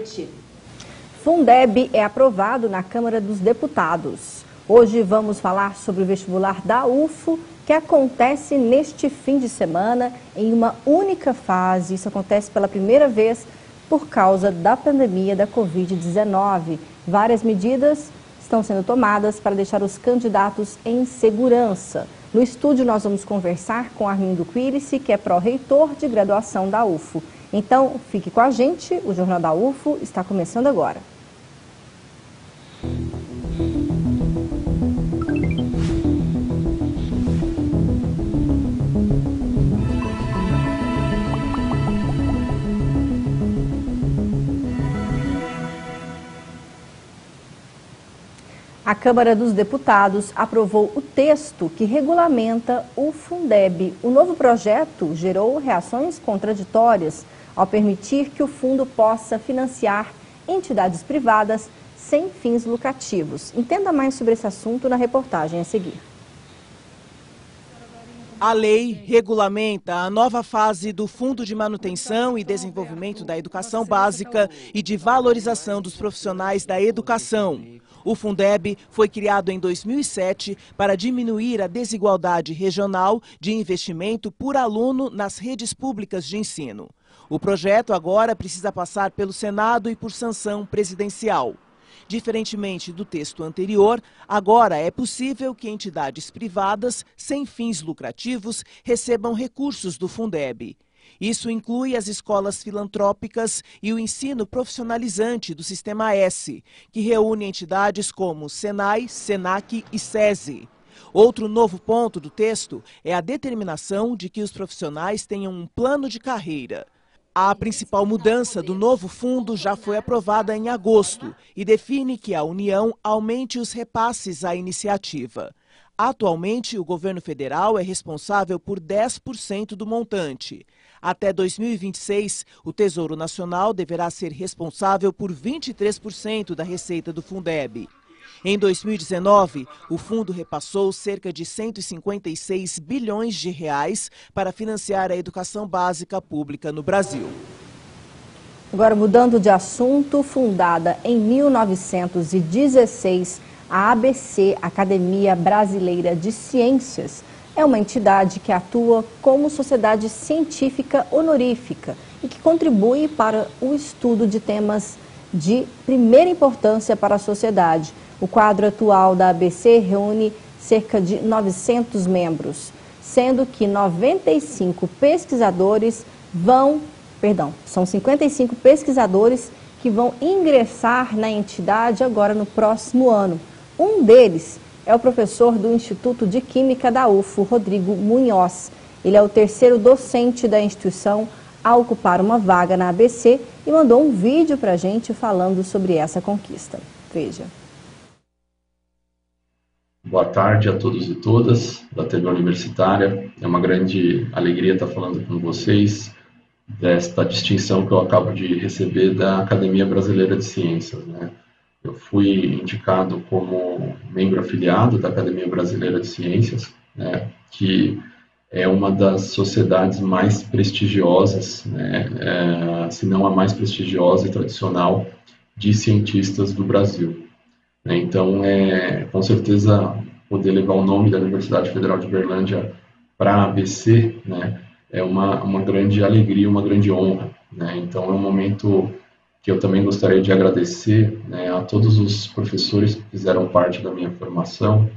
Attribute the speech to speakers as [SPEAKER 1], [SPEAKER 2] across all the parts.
[SPEAKER 1] noite. Fundeb é aprovado na Câmara dos Deputados. Hoje vamos falar sobre o vestibular da UFO, que acontece neste fim de semana em uma única fase. Isso acontece pela primeira vez por causa da pandemia da Covid-19. Várias medidas estão sendo tomadas para deixar os candidatos em segurança. No estúdio nós vamos conversar com Armindo Quirici, que é pró-reitor de graduação da UFO. Então, fique com a gente, o Jornal da UFO está começando agora. A Câmara dos Deputados aprovou o texto que regulamenta o Fundeb. O novo projeto gerou reações contraditórias ao permitir que o fundo possa financiar entidades privadas sem fins lucrativos. Entenda mais sobre esse assunto na reportagem a seguir.
[SPEAKER 2] A lei regulamenta a nova fase do Fundo de Manutenção e Desenvolvimento da Educação Básica e de Valorização dos Profissionais da Educação. O Fundeb foi criado em 2007 para diminuir a desigualdade regional de investimento por aluno nas redes públicas de ensino. O projeto agora precisa passar pelo Senado e por sanção presidencial. Diferentemente do texto anterior, agora é possível que entidades privadas sem fins lucrativos recebam recursos do Fundeb. Isso inclui as escolas filantrópicas e o ensino profissionalizante do Sistema S, que reúne entidades como Senai, Senac e SESI. Outro novo ponto do texto é a determinação de que os profissionais tenham um plano de carreira. A principal mudança do novo fundo já foi aprovada em agosto e define que a União aumente os repasses à iniciativa. Atualmente, o governo federal é responsável por 10% do montante. Até 2026, o Tesouro Nacional deverá ser responsável por 23% da receita do Fundeb. Em 2019, o fundo repassou cerca de 156 bilhões de reais para financiar a educação básica pública no Brasil.
[SPEAKER 1] Agora, mudando de assunto, fundada em 1916, a ABC, Academia Brasileira de Ciências, é uma entidade que atua como sociedade científica honorífica e que contribui para o estudo de temas de primeira importância para a sociedade. O quadro atual da ABC reúne cerca de 900 membros, sendo que 95 pesquisadores são 55 pesquisadores que vão ingressar na entidade agora no próximo ano. Um deles é o professor do Instituto de Química da UFO, Rodrigo Munhoz. Ele é o terceiro docente da instituição a ocupar uma vaga na ABC e mandou um vídeo para a gente falando sobre essa conquista. Veja.
[SPEAKER 3] Boa tarde a todos e todas da TV Universitária. É uma grande alegria estar falando com vocês desta distinção que eu acabo de receber da Academia Brasileira de Ciências, né? Eu fui indicado como membro afiliado da Academia Brasileira de Ciências, né, que é uma das sociedades mais prestigiosas, né, se não a mais prestigiosa e tradicional de cientistas do Brasil. Então, com certeza, poder levar o nome da Universidade Federal de Uberlândia para a ABC, né, é uma grande alegria, uma grande honra, né? Então, é um momento que eu também gostaria de agradecer, né, a todos os professores que fizeram parte da minha formação,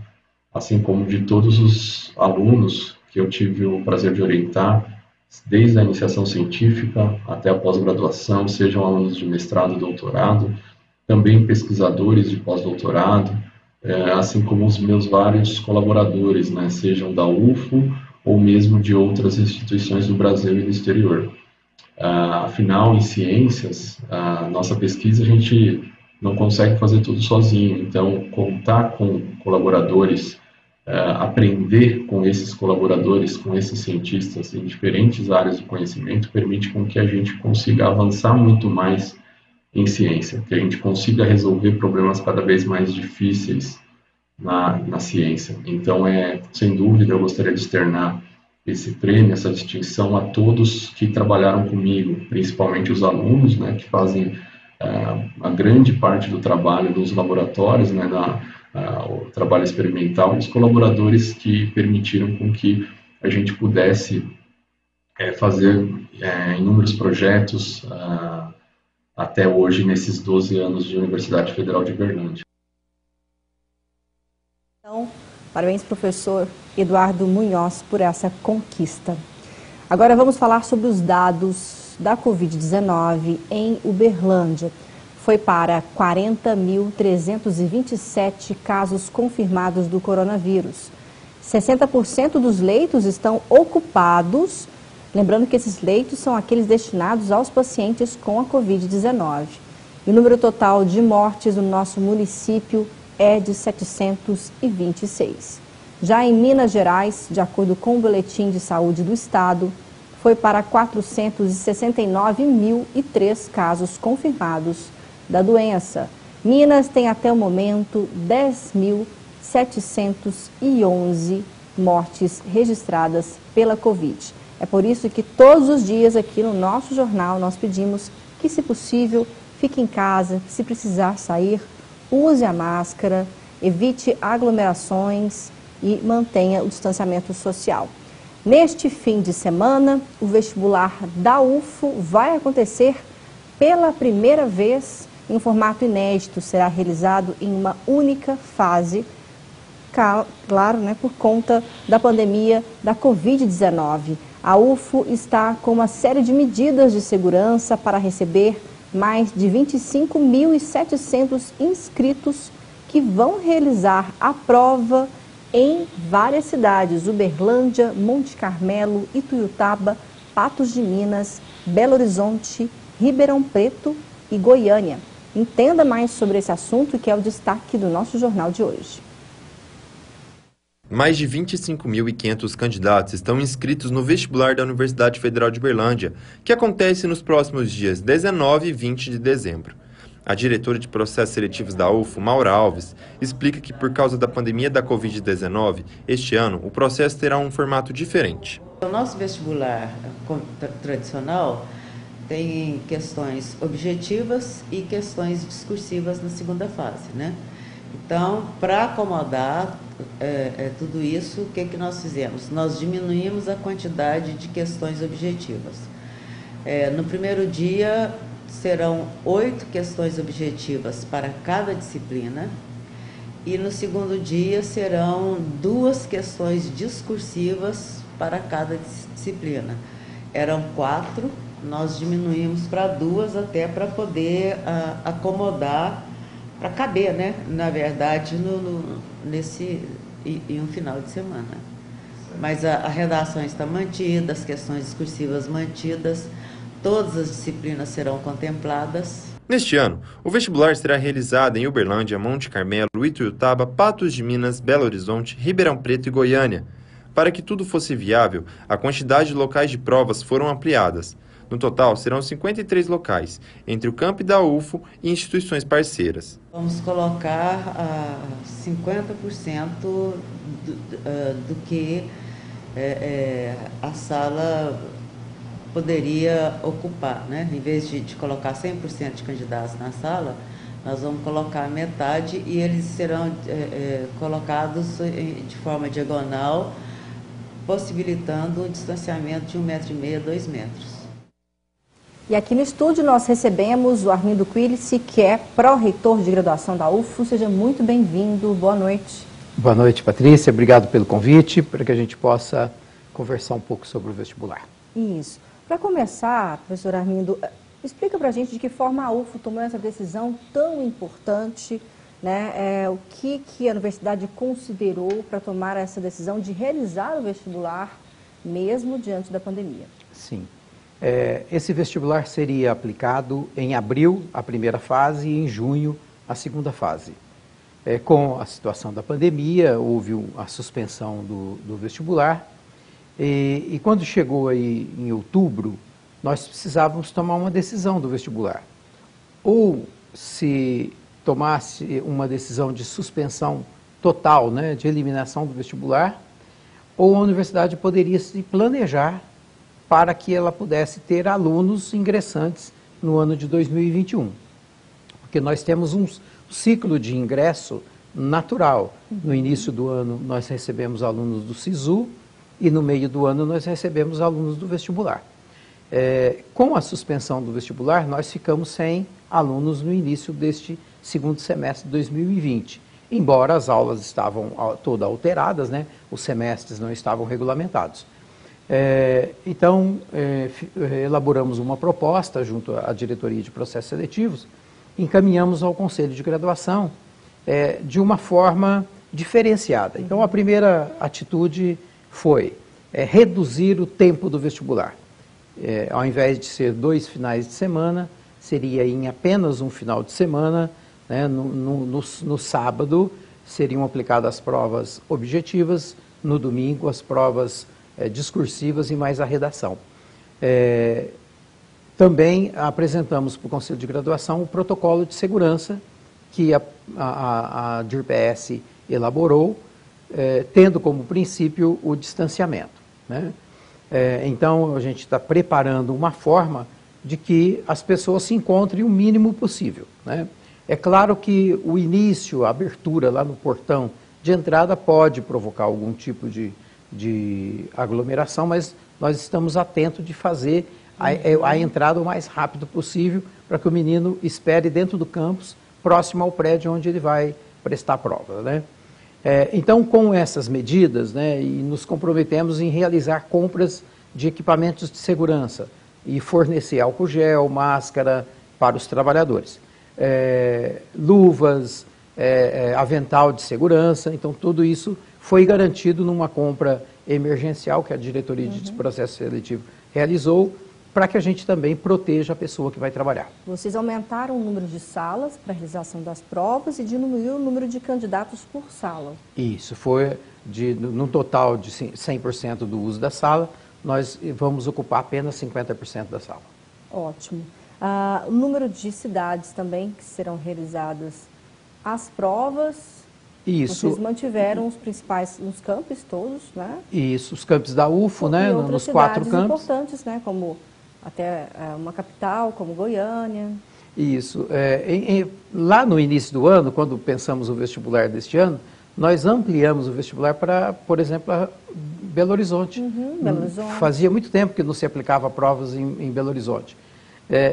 [SPEAKER 3] assim como de todos os alunos que eu tive o prazer de orientar, desde a iniciação científica até a pós-graduação, sejam alunos de mestrado e doutorado, também pesquisadores de pós-doutorado, assim como os meus vários colaboradores, né, sejam da UFO ou mesmo de outras instituições do Brasil e do exterior. Afinal, em ciências, a nossa pesquisa a gente não consegue fazer tudo sozinho, então contar com colaboradores, aprender com esses colaboradores, com esses cientistas em diferentes áreas do conhecimento, permite com que a gente consiga avançar muito mais em ciência, que a gente consiga resolver problemas cada vez mais difíceis na ciência. Então, sem dúvida, eu gostaria de externar esse prêmio, essa distinção a todos que trabalharam comigo, principalmente os alunos, né, que fazem a grande parte do trabalho dos laboratórios, né, o trabalho experimental, e os colaboradores que permitiram com que a gente pudesse fazer inúmeros projetos até hoje, nesses 12 anos de Universidade Federal de Uberlândia.
[SPEAKER 1] Então, parabéns, professor Eduardo Munhoz, por essa conquista. Agora vamos falar sobre os dados da Covid-19 em Uberlândia. Foi para 40.327 casos confirmados do coronavírus. 60% dos leitos estão ocupados. Lembrando que esses leitos são aqueles destinados aos pacientes com a Covid-19. E o número total de mortes no nosso município é de 726. Já em Minas Gerais, de acordo com o Boletim de Saúde do Estado, foi para 469.003 casos confirmados da doença. Minas tem até o momento 10.711 mortes registradas pela Covid. É por isso que todos os dias aqui no nosso jornal nós pedimos que, se possível, fique em casa, se precisar sair, use a máscara, evite aglomerações e mantenha o distanciamento social. Neste fim de semana, o vestibular da UFO vai acontecer pela primeira vez em um formato inédito. Será realizado em uma única fase, claro, né, por conta da pandemia da Covid-19. A UFO está com uma série de medidas de segurança para receber mais de 25.700 inscritos que vão realizar a prova em várias cidades: Uberlândia, Monte Carmelo, Ituiutaba, Patos de Minas, Belo Horizonte, Ribeirão Preto e Goiânia. Entenda mais sobre esse assunto, que é o destaque do nosso jornal de hoje.
[SPEAKER 4] Mais de 25.500 candidatos estão inscritos no vestibular da Universidade Federal de Uberlândia, que acontece nos próximos dias 19 e 20 de dezembro. A diretora de processos seletivos da UFO, Maura Alves, explica que, por causa da pandemia da Covid-19, este ano o processo terá um formato diferente.
[SPEAKER 5] O nosso vestibular tradicional tem questões objetivas e questões discursivas na segunda fase, né? Então, para acomodar tudo isso, o que nós fizemos? Nós diminuímos a quantidade de questões objetivas. No primeiro dia, serão 8 questões objetivas para cada disciplina, e no segundo dia serão 2 questões discursivas para cada disciplina. Eram 4, nós diminuímos para 2, até para poder acomodar, para caber, né, na verdade, em um final de semana. Mas a redação está mantida, as questões discursivas mantidas, todas as disciplinas serão contempladas.
[SPEAKER 4] Neste ano, o vestibular será realizado em Uberlândia, Monte Carmelo, Ituiutaba, Patos de Minas, Belo Horizonte, Ribeirão Preto e Goiânia. Para que tudo fosse viável, a quantidade de locais de provas foram ampliadas. No total, serão 53 locais, entre o campi da UFO e instituições parceiras.
[SPEAKER 5] Vamos colocar 50% do que a sala poderia ocupar, né? Em vez de colocar 100% de candidatos na sala, nós vamos colocar metade, e eles serão colocados de forma diagonal, possibilitando um distanciamento de 1,5 m, 2 metros.
[SPEAKER 1] E aqui no estúdio nós recebemos o Armindo Quilici, que é pró-reitor de graduação da UFO. Seja muito bem-vindo, boa noite.
[SPEAKER 6] Boa noite, Patrícia, obrigado pelo convite, para que a gente possa conversar um pouco sobre o vestibular.
[SPEAKER 1] Isso. Para começar, professor Armindo, explica para a gente de que forma a UFO tomou essa decisão tão importante, né? O que a universidade considerou para tomar essa decisão de realizar o vestibular, mesmo diante da pandemia?
[SPEAKER 6] Sim. Esse vestibular seria aplicado em abril, a primeira fase, e em junho, a segunda fase. Com a situação da pandemia, houve a suspensão do vestibular, e quando chegou aí em outubro, nós precisávamos tomar uma decisão do vestibular. Ou se tomasse uma decisão de suspensão total, né, de eliminação do vestibular, ou a universidade poderia se planejar para que ela pudesse ter alunos ingressantes no ano de 2021. porque nós temos um ciclo de ingresso natural. No início do ano nós recebemos alunos do SISU e no meio do ano nós recebemos alunos do vestibular. Com a suspensão do vestibular, nós ficamos sem alunos no início deste segundo semestre de 2020. Embora as aulas estavam todas alteradas, né, os semestres não estavam regulamentados. Então, elaboramos uma proposta junto à diretoria de processos seletivos, encaminhamos ao Conselho de Graduação de uma forma diferenciada. Então, a primeira atitude foi reduzir o tempo do vestibular. Ao invés de ser 2 finais de semana, seria em apenas um final de semana, né, no sábado seriam aplicadas as provas objetivas, no domingo as provas discursivas e mais a redação. Também apresentamos para o Conselho de Graduação o protocolo de segurança que a DIRPS elaborou, tendo como princípio o distanciamento, né? Então, a gente está preparando uma forma de que as pessoas se encontrem o mínimo possível, né? É claro que o início, a abertura lá no portão de entrada pode provocar algum tipo de aglomeração, mas nós estamos atentos de fazer a entrada o mais rápido possível para que o menino espere dentro do campus, próximo ao prédio onde ele vai prestar a prova, né? Então, com essas medidas, né, e nos comprometemos em realizar compras de equipamentos de segurança e fornecer álcool gel, máscara para os trabalhadores, luvas, avental de segurança. Então, tudo isso foi garantido numa compra emergencial que a diretoria de processo seletivo realizou, para que a gente também proteja a pessoa que vai trabalhar.
[SPEAKER 1] Vocês aumentaram o número de salas para a realização das provas e diminuiu o número de candidatos por sala. Isso,
[SPEAKER 6] foi num total de 100% do uso da sala, nós vamos ocupar apenas 50% da sala.
[SPEAKER 1] Ótimo. O número de cidades também que serão realizadas as provas.
[SPEAKER 6] Isso.
[SPEAKER 1] Vocês mantiveram os principais, os campos todos, né?
[SPEAKER 6] Isso, os campos da UFO, né? Nos 4 campos
[SPEAKER 1] importantes, né? Como até uma capital, como Goiânia.
[SPEAKER 6] Isso. Lá no início do ano, quando pensamos o vestibular deste ano, nós ampliamos o vestibular para, por exemplo, Belo Horizonte.
[SPEAKER 1] Belo Horizonte.
[SPEAKER 6] Fazia muito tempo que não se aplicava provas em Belo Horizonte.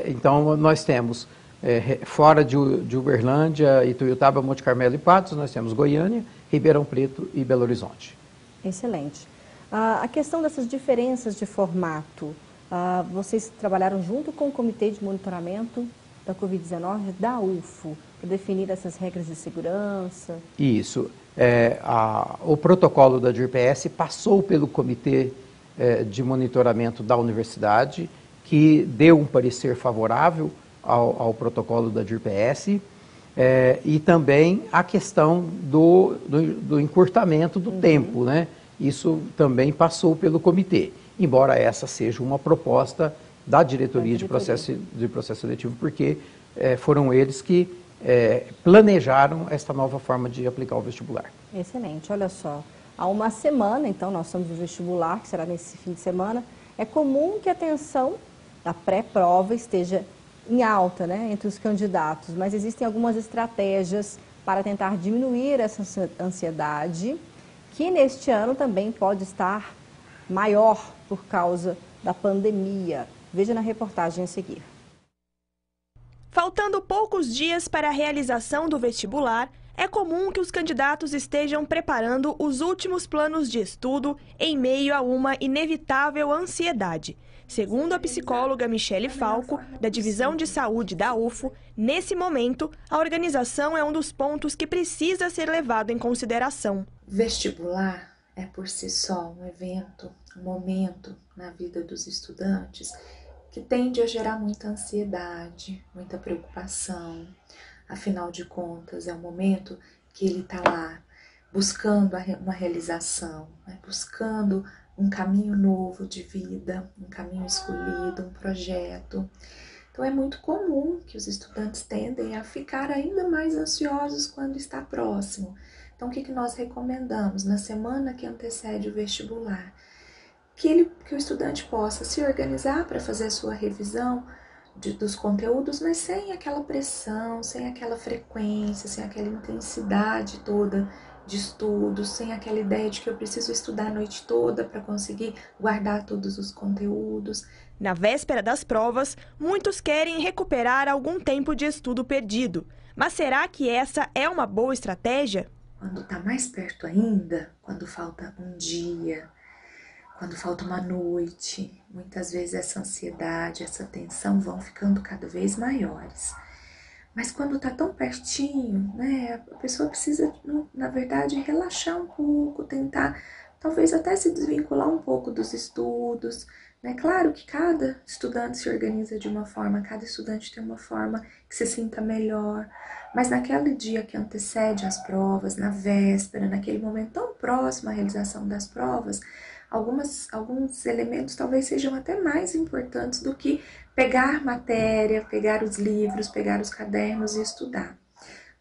[SPEAKER 6] Então, nós temos, fora de Uberlândia, Ituiutaba, Monte Carmelo e Patos, nós temos Goiânia, Ribeirão Preto e Belo Horizonte.
[SPEAKER 1] Excelente. A questão dessas diferenças de formato, vocês trabalharam junto com o Comitê de Monitoramento da Covid-19 da UFO, para definir essas regras de segurança?
[SPEAKER 6] Isso. O protocolo da DIRPS passou pelo Comitê de Monitoramento da Universidade, que deu um parecer favorável ao protocolo da DIRPS, e também a questão do encurtamento do tempo, né? Isso também passou pelo comitê, embora essa seja uma proposta da diretoria de processo seletivo, porque foram eles que planejaram esta nova forma de aplicar o vestibular.
[SPEAKER 1] Excelente, olha só, há uma semana, então, nós estamos no vestibular, que será nesse fim de semana, é comum que a tensão da pré-prova esteja em alta, né, entre os candidatos, mas existem algumas estratégias para tentar diminuir essa ansiedade, que neste ano também pode estar maior por causa da pandemia. Veja na reportagem a seguir.
[SPEAKER 7] Faltando poucos dias para a realização do vestibular, é comum que os candidatos estejam preparando os últimos planos de estudo em meio a uma inevitável ansiedade. Segundo a psicóloga Michele Falco, da Divisão de Saúde da UFO, nesse momento, a organização é um dos pontos que precisa ser levado em consideração.
[SPEAKER 8] Vestibular é por si só um evento, um momento na vida dos estudantes que tende a gerar muita ansiedade, muita preocupação. Afinal de contas, é um momento que ele está lá buscando uma realização, né? Buscando um caminho novo de vida, um caminho escolhido, um projeto. Então é muito comum que os estudantes tendem a ficar ainda mais ansiosos quando está próximo. Então o que nós recomendamos na semana que antecede o vestibular? Que o estudante possa se organizar para fazer a sua revisão dos conteúdos, mas sem aquela pressão, sem aquela frequência, sem aquela intensidade toda de estudo, sem aquela ideia de que eu preciso estudar a noite toda para conseguir guardar todos os conteúdos.
[SPEAKER 7] Na véspera das provas, muitos querem recuperar algum tempo de estudo perdido. Mas será que essa é uma boa estratégia?
[SPEAKER 8] Quando está mais perto ainda, quando falta um dia, quando falta uma noite, muitas vezes essa ansiedade, essa tensão vão ficando cada vez maiores. Mas quando está tão pertinho, né, a pessoa precisa, na verdade, relaxar um pouco, tentar talvez até se desvincular um pouco dos estudos. É claro que cada estudante se organiza de uma forma, cada estudante tem uma forma que se sinta melhor, mas naquele dia que antecede as provas, na véspera, naquele momento tão próximo à realização das provas, alguns elementos talvez sejam até mais importantes do que pegar matéria, pegar os livros, pegar os cadernos e estudar.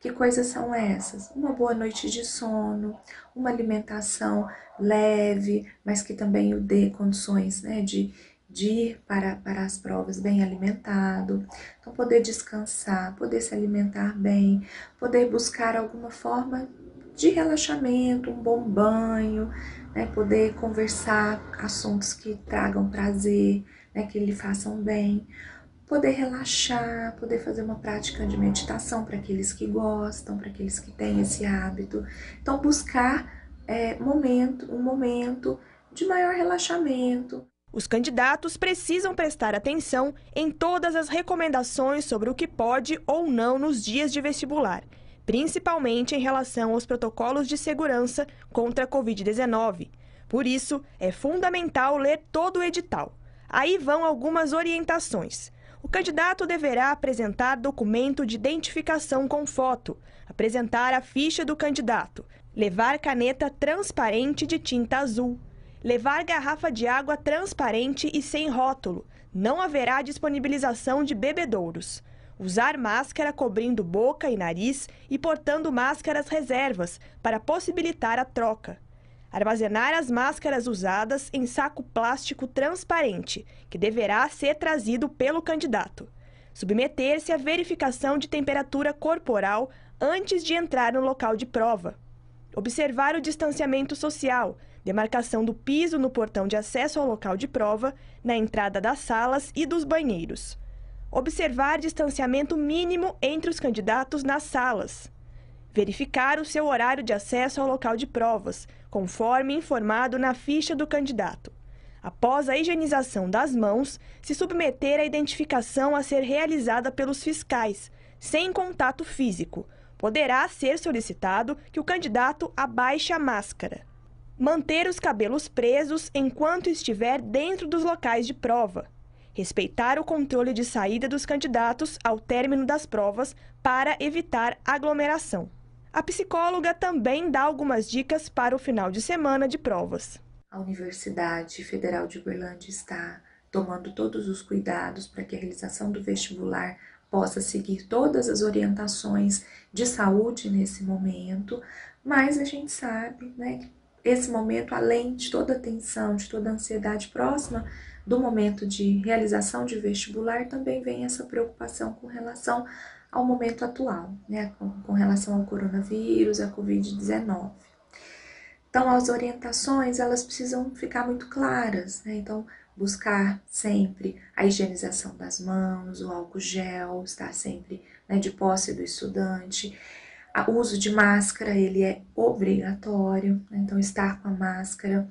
[SPEAKER 8] Que coisas são essas? Uma boa noite de sono, uma alimentação leve, mas que também o dê condições, né, de ir para as provas bem alimentado. Então, poder descansar, poder se alimentar bem, poder buscar alguma forma de relaxamento, um bom banho, né, poder conversar assuntos que tragam prazer, né, que lhe façam bem. Poder relaxar, poder fazer uma prática de meditação para aqueles que gostam, para aqueles que têm esse hábito. Então, buscar um momento de maior relaxamento.
[SPEAKER 7] Os candidatos precisam prestar atenção em todas as recomendações sobre o que pode ou não nos dias de vestibular, principalmente em relação aos protocolos de segurança contra a Covid-19. Por isso, é fundamental ler todo o edital. Aí vão algumas orientações. O candidato deverá apresentar documento de identificação com foto, apresentar a ficha do candidato, levar caneta transparente de tinta azul, levar garrafa de água transparente e sem rótulo. Não haverá disponibilização de bebedouros. Usar máscara cobrindo boca e nariz e portando máscaras reservas para possibilitar a troca. Armazenar as máscaras usadas em saco plástico transparente, que deverá ser trazido pelo candidato. Submeter-se à verificação de temperatura corporal antes de entrar no local de prova. Observar o distanciamento social, demarcação do piso no portão de acesso ao local de prova, na entrada das salas e dos banheiros. Observar distanciamento mínimo entre os candidatos nas salas. Verificar o seu horário de acesso ao local de provas, conforme informado na ficha do candidato. Após a higienização das mãos, se submeter à identificação a ser realizada pelos fiscais, sem contato físico. Poderá ser solicitado que o candidato abaixe a máscara. Manter os cabelos presos enquanto estiver dentro dos locais de prova. Respeitar o controle de saída dos candidatos ao término das provas para evitar aglomeração. A psicóloga também dá algumas dicas para o final de semana de provas.
[SPEAKER 8] A Universidade Federal de Uberlândia está tomando todos os cuidados para que a realização do vestibular possa seguir todas as orientações de saúde nesse momento, mas a gente sabe, né, que esse momento, além de toda a tensão, de toda a ansiedade próxima do momento de realização de vestibular, também vem essa preocupação com relação ao momento atual, né, com relação ao coronavírus, à Covid-19. Então, as orientações, elas precisam ficar muito claras, né? Então, buscar sempre a higienização das mãos, o álcool gel, estar sempre, né, de posse do estudante. O uso de máscara, ele é obrigatório, né? Então estar com a máscara.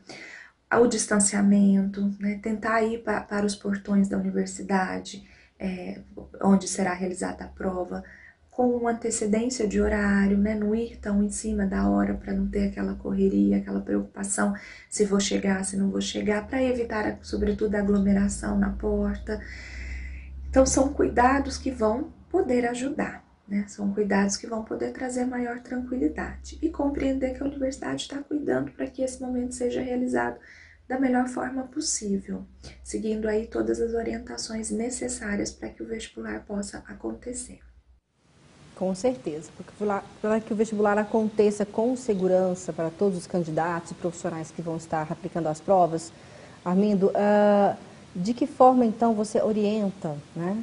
[SPEAKER 8] O distanciamento, né? Tentar ir para os portões da universidade, onde será realizada a prova, com antecedência de horário, né? Não ir tão em cima da hora para não ter aquela correria, aquela preocupação se vou chegar, se não vou chegar, para evitar, sobretudo, a aglomeração na porta. Então, são cuidados que vão poder ajudar, né? São cuidados que vão poder trazer maior tranquilidade e compreender que a universidade está cuidando para que esse momento seja realizado da melhor forma possível, seguindo aí todas as orientações necessárias para que o vestibular possa acontecer.
[SPEAKER 1] Com certeza, porque para que o vestibular aconteça com segurança para todos os candidatos e profissionais que vão estar aplicando as provas, Armindo, de que forma então você orienta, né,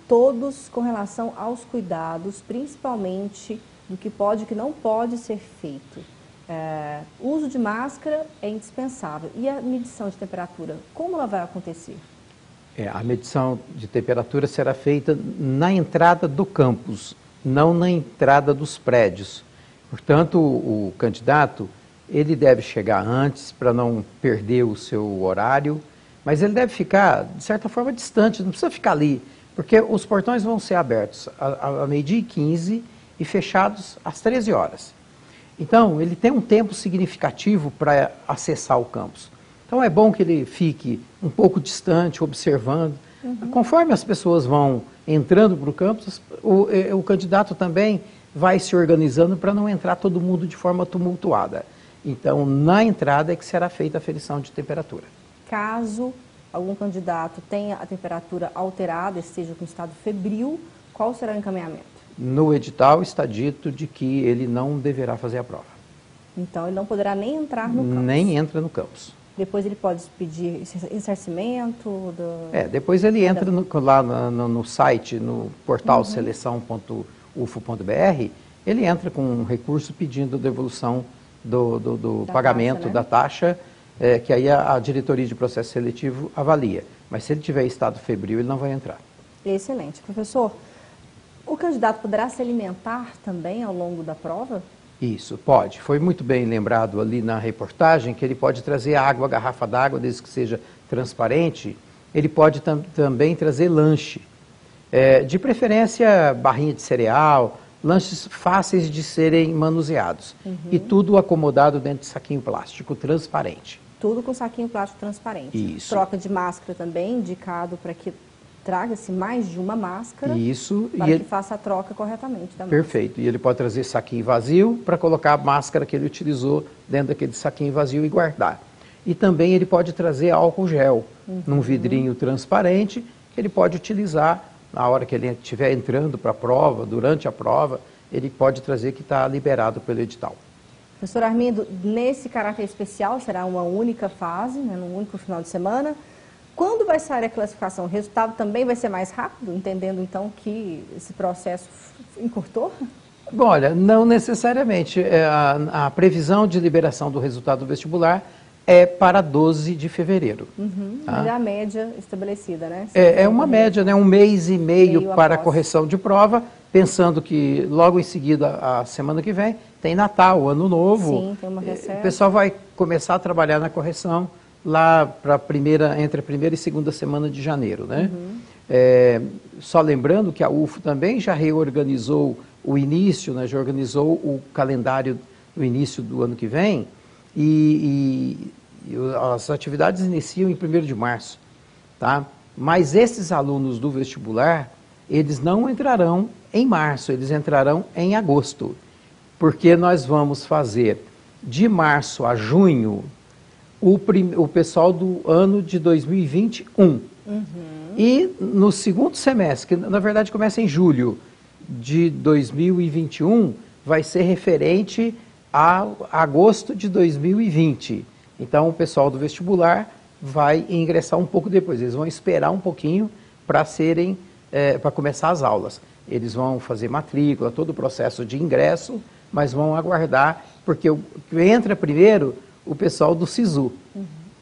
[SPEAKER 1] todos com relação aos cuidados, principalmente do que pode e que não pode ser feito. O uso de máscara é indispensável. E a medição de temperatura, como ela vai acontecer?
[SPEAKER 6] A medição de temperatura será feita na entrada do campus, não na entrada dos prédios. Portanto, o candidato, ele deve chegar antes para não perder o seu horário, mas ele deve ficar, de certa forma, distante, não precisa ficar ali, porque os portões vão ser abertos a meio-dia e 15 e fechados às 13 horas. Então, ele tem um tempo significativo para acessar o campus. Então, é bom que ele fique um pouco distante, observando. Conforme as pessoas vão entrando para o campus, o candidato também vai se organizando para não entrar todo mundo de forma tumultuada. Então, na entrada é que será feita a aferição de temperatura.
[SPEAKER 1] Caso algum candidato tenha a temperatura alterada, esteja com estado febril, qual será o encaminhamento? No edital está dito de que ele não deverá fazer a prova. Então, ele não poderá nem entrar no campus? Nem entra no campus. Depois ele pode pedir ressarcimento? Depois ele entra lá no site, no portal seleção.ufo.br, ele entra com um recurso pedindo devolução do pagamento taxa, né? Da taxa, que aí a diretoria de processo seletivo avalia. Mas se ele tiver estado febril, ele não vai entrar. Excelente. Professor, o candidato poderá se alimentar também ao longo da prova? Isso, pode. Foi muito bem lembrado ali na reportagem que ele pode trazer água, garrafa d'água, desde que seja transparente. Ele pode também trazer lanche. De preferência, barrinha de cereal, lanches fáceis de serem manuseados. E tudo acomodado dentro de saquinho plástico transparente. Tudo com saquinho plástico transparente. Isso. Troca de máscara também, indicado para que traga-se mais de uma máscara. Isso. Para que faça a troca corretamente da máscara. Perfeito. E ele pode trazer saquinho vazio para colocar a máscara que ele utilizou dentro daquele saquinho vazio e guardar. E também ele pode trazer álcool gel num vidrinho transparente que ele pode utilizar na hora que ele estiver entrando para a prova, durante a prova, ele pode trazer que está liberado pelo edital. Professor Armindo, nesse caráter especial será uma única fase, né, num único final de semana. Quando vai sair a classificação? O resultado também vai ser mais rápido, entendendo então que esse processo encurtou? Bom, olha, não necessariamente. A previsão de liberação do resultado do vestibular é para 12 de fevereiro. Tá? Mas é a média estabelecida, né? É uma média, né? Um mês e meio para a correção de prova, pensando que logo em seguida, a semana que vem, tem Natal, Ano Novo. Sim, tem uma receita. O pessoal vai começar a trabalhar na correção lá para entre a primeira e segunda semana de janeiro, né? Só lembrando que a UFO também já reorganizou o início, né? Já organizou o calendário do início do ano que vem e as atividades iniciam em 1º de março, tá? Mas esses alunos do vestibular, eles não entrarão em março, eles entrarão em agosto, porque nós vamos fazer de março a junho o pessoal do ano de 2021. E no segundo semestre, que na verdade começa em julho de 2021, vai ser referente a agosto de 2020. Então o pessoal do vestibular vai ingressar um pouco depois, eles vão esperar um pouquinho para começar as aulas. Eles vão fazer matrícula, todo o processo de ingresso, mas vão aguardar, porque entra primeiro o pessoal do SISU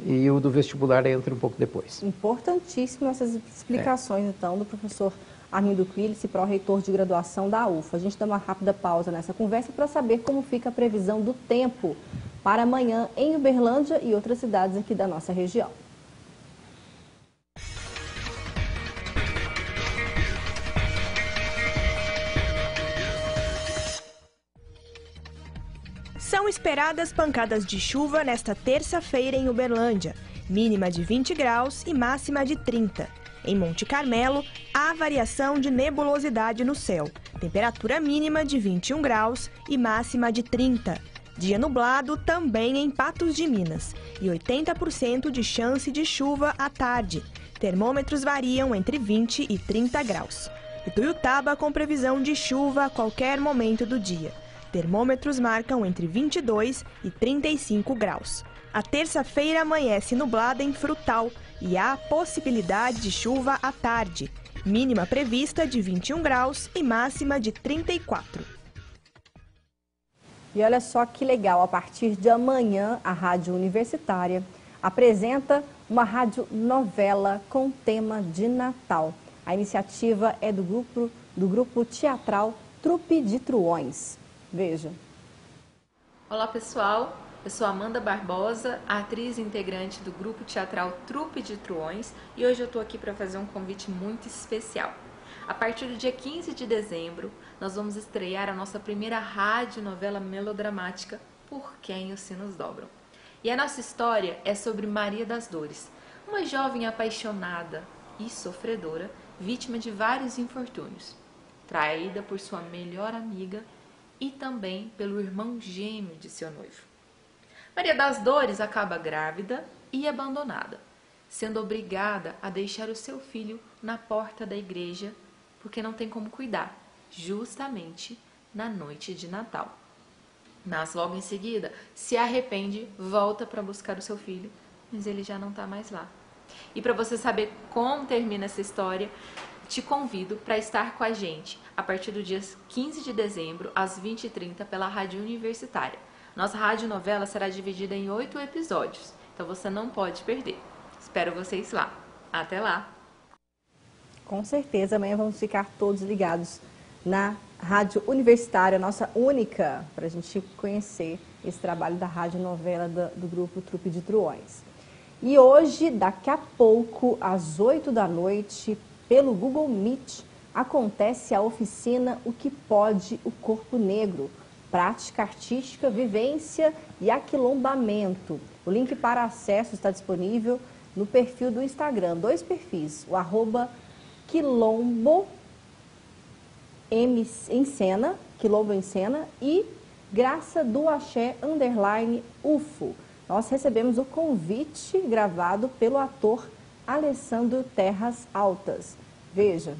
[SPEAKER 1] e o do vestibular entra um pouco depois. Importantíssimo essas explicações, então, do professor Armindo Quilici, pró-reitor de graduação da UFO. A gente dá uma rápida pausa nessa conversa para saber como fica a previsão do tempo para amanhã em Uberlândia e outras cidades aqui da nossa região.
[SPEAKER 7] São esperadas pancadas de chuva nesta terça-feira em Uberlândia, mínima de 20 graus e máxima de 30. Em Monte Carmelo, há variação de nebulosidade no céu, temperatura mínima de 21 graus e máxima de 30. Dia nublado também em Patos de Minas e 80% de chance de chuva à tarde. Termômetros variam entre 20 e 30 graus. Ituiutaba com previsão de chuva a qualquer momento do dia. Termômetros marcam entre 22 e 35 graus. A terça-feira amanhece nublada em Frutal e há possibilidade de chuva à tarde. Mínima prevista de 21 graus e máxima de 34.
[SPEAKER 1] E olha só que legal, a partir de amanhã a Rádio Universitária apresenta uma radionovela com tema de Natal. A iniciativa é do grupo teatral Trupe de Truões. Veja.
[SPEAKER 9] Olá pessoal, eu sou Amanda Barbosa, atriz integrante do grupo teatral Trupe de Truões, e hoje eu estou aqui para fazer um convite muito especial. A partir do dia 15 de dezembro, nós vamos estrear a nossa primeira radionovela melodramática, Por Quem os Sinos Dobram. E a nossa história é sobre Maria das Dores, uma jovem apaixonada e sofredora, vítima de vários infortúnios, traída por sua melhor amiga e também pelo irmão gêmeo de seu noivo. Maria das Dores acaba grávida e abandonada, sendo obrigada a deixar o seu filho na porta da igreja porque não tem como cuidar, justamente na noite de Natal. Mas logo em seguida se arrepende, volta para buscar o seu filho, mas ele já não está mais lá. E para você saber como termina essa história, te convido para estar com a gente a partir do dia 15 de dezembro, às 20h30, pela Rádio Universitária. Nossa radionovela será dividida em 8 episódios, então você não pode perder. Espero vocês lá. Até lá!
[SPEAKER 1] Com certeza, amanhã vamos ficar todos ligados na Rádio Universitária, nossa única, para a gente conhecer esse trabalho da radionovela do grupo Trupe de Truões. E hoje, daqui a pouco, às 8 da noite, pelo Google Meet, acontece a oficina O que Pode o Corpo Negro, prática artística, vivência e aquilombamento. O link para acesso está disponível no perfil do Instagram, 2 perfis, o @Quilombo em Cena e Graça do Axé _UFO. Nós recebemos o convite gravado pelo ator Alessandro Terras Altas. Veja.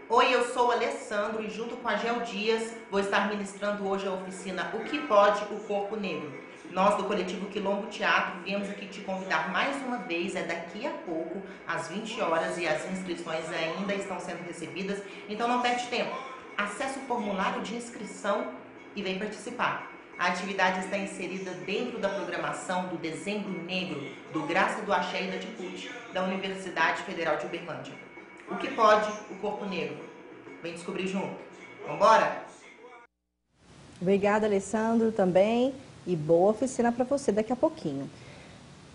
[SPEAKER 10] Oi, eu sou o Alessandro e junto com a Gel Dias vou estar ministrando hoje a oficina O que Pode o Corpo Negro. Nós do coletivo Quilombo Teatro viemos aqui te convidar mais uma vez, é daqui a pouco, às 20 horas, e as inscrições ainda estão sendo recebidas, então não perde tempo. Acesse o formulário de inscrição e vem participar. A atividade está inserida dentro da programação do Dezembro Negro, do Graça do Axé e da Ticute, da Universidade Federal de Uberlândia. O que pode o corpo negro? Vem descobrir junto. Vambora?
[SPEAKER 1] Obrigada, Alessandro, também. E boa oficina para você daqui a pouquinho.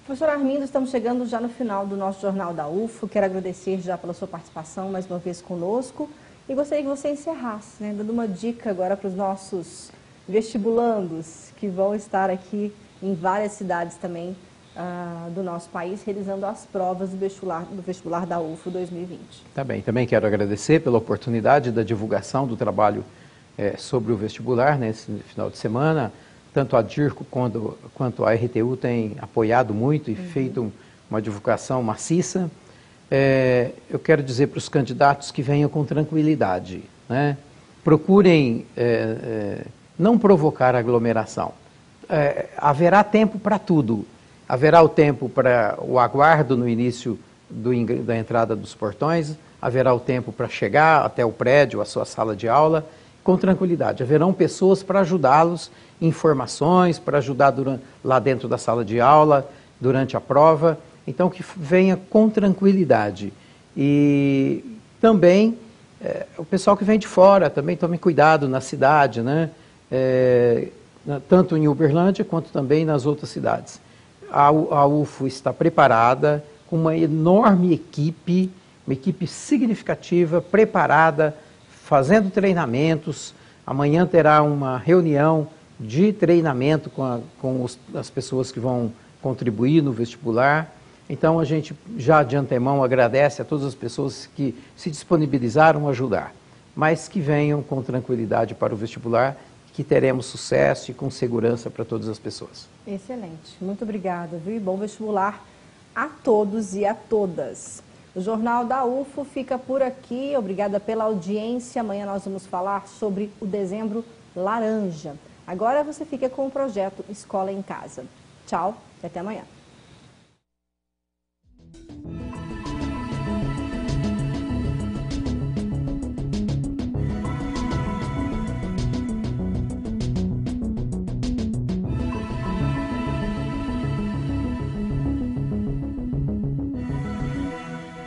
[SPEAKER 1] Professor Armindo, estamos chegando já no final do nosso Jornal da UFO. Quero agradecer já pela sua participação mais uma vez conosco. E gostaria que você encerrasse, né, dando uma dica agora para os nossos vestibulandos que vão estar aqui em várias cidades também do nosso país, realizando as provas do vestibular da UFO 2020.
[SPEAKER 6] Tá bem, também quero agradecer pela oportunidade da divulgação do trabalho sobre o vestibular nesse final de semana. Tanto a DIRCO quanto a RTU têm apoiado muito e feito uma divulgação maciça. Eu quero dizer para os candidatos que venham com tranquilidade, né? Procurem não provocar aglomeração. Haverá tempo para tudo. Haverá o tempo para o aguardo no início da entrada dos portões, haverá o tempo para chegar até o prédio, a sua sala de aula, com tranquilidade. Haverão pessoas para ajudá-los, informações para ajudar lá dentro da sala de aula, durante a prova. Então, que venha com tranquilidade. E também, o pessoal que vem de fora, também tome cuidado na cidade, né? Tanto em Uberlândia quanto também nas outras cidades. A UFO está preparada com uma enorme equipe, uma equipe significativa, preparada, fazendo treinamentos. Amanhã terá uma reunião de treinamento com as pessoas que vão contribuir no vestibular. Então, a gente já de antemão agradece a todas as pessoas que se disponibilizaram a ajudar, mas que venham com tranquilidade para o vestibular, que teremos sucesso e com segurança para todas as pessoas.
[SPEAKER 1] Excelente. Muito obrigada, viu? E bom vestibular a todos e a todas. O Jornal da UFO fica por aqui. Obrigada pela audiência. Amanhã nós vamos falar sobre o Dezembro Laranja. Agora você fica com o projeto Escola em Casa. Tchau e até amanhã.